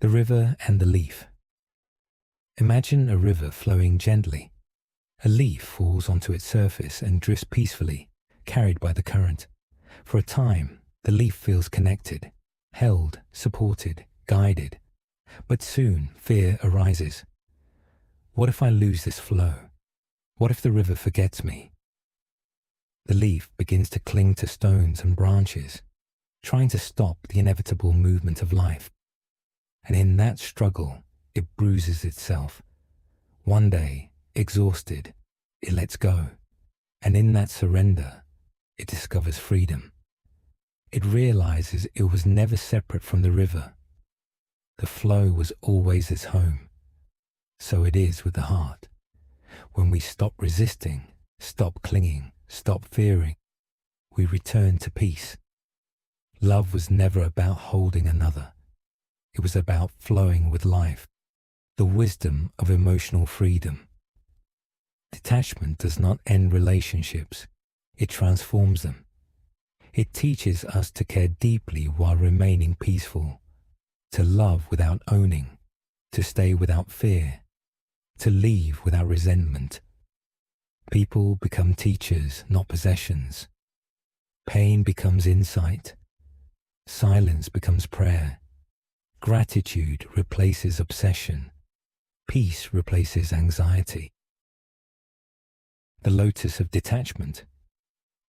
The river and the leaf. Imagine a river flowing gently. A leaf falls onto its surface and drifts peacefully, carried by the current. For a time, the leaf feels connected, held, supported, guided. But soon, fear arises. What if I lose this flow? What if the river forgets me? The leaf begins to cling to stones and branches, trying to stop the inevitable movement of life. And in that struggle, it bruises itself. One day, exhausted, it lets go. And in that surrender, it discovers freedom. It realizes it was never separate from the river. The flow was always its home. So it is with the heart. When we stop resisting, stop clinging, stop fearing, we return to peace. Love was never about holding another. It was about flowing with life, the wisdom of emotional freedom. Detachment does not end relationships. It transforms them. It teaches us to care deeply while remaining peaceful, to love without owning, to stay without fear, to leave without resentment. People become teachers, not possessions. Pain becomes insight. Silence becomes prayer. Gratitude replaces obsession. Peace replaces anxiety. The lotus of detachment.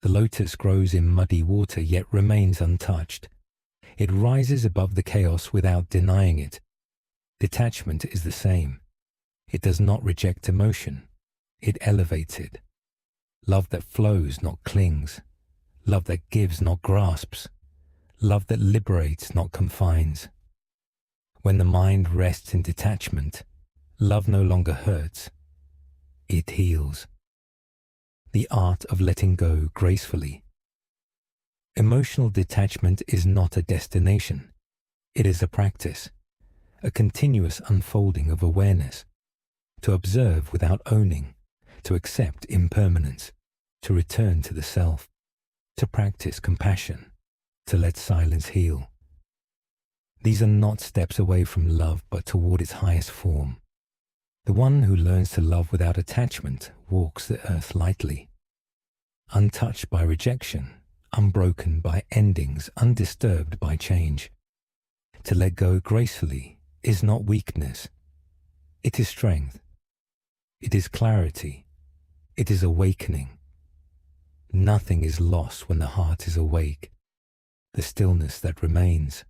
The lotus grows in muddy water yet remains untouched. It rises above the chaos without denying it. Detachment is the same. It does not reject emotion. It elevates it. Love that flows, not clings. Love that gives, not grasps. Love that liberates, not confines. When the mind rests in detachment, love no longer hurts. It heals. The art of letting go gracefully. Emotional detachment is not a destination. It is a practice, a continuous unfolding of awareness, to observe without owning, to accept impermanence, to return to the self, to practice compassion, to let silence heal. These are not steps away from love, but toward its highest form. The one who learns to love without attachment walks the earth lightly, untouched by rejection, unbroken by endings, undisturbed by change. To let go gracefully is not weakness. It is strength. It is clarity. It is awakening. Nothing is lost when the heart is awake, the stillness that remains.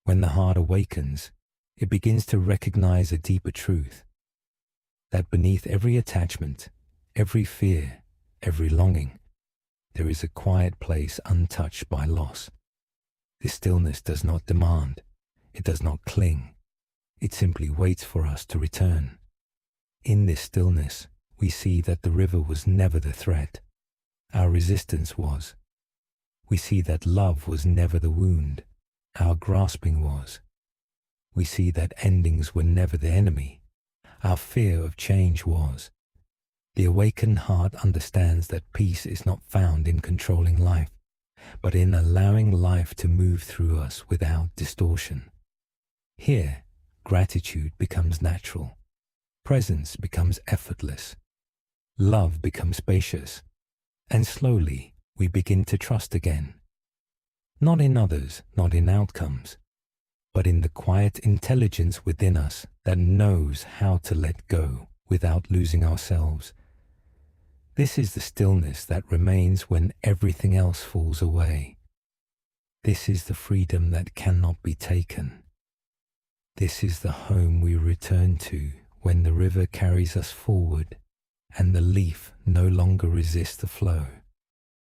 When the heart awakens, it begins to recognize a deeper truth, that beneath every attachment, every fear, every longing, there is a quiet place untouched by loss. This stillness does not demand, it does not cling, it simply waits for us to return. In this stillness, we see that the river was never the threat. Our resistance was. We see that love was never the wound. Our grasping was. We see that endings were never the enemy. Our fear of change was. The awakened heart understands that peace is not found in controlling life, but in allowing life to move through us without distortion. Here, gratitude becomes natural. Presence becomes effortless. Love becomes spacious. And slowly, we begin to trust again. Not in others, not in outcomes, but in the quiet intelligence within us that knows how to let go without losing ourselves. This is the stillness that remains when everything else falls away. This is the freedom that cannot be taken. This is the home we return to when the river carries us forward and the leaf no longer resists the flow.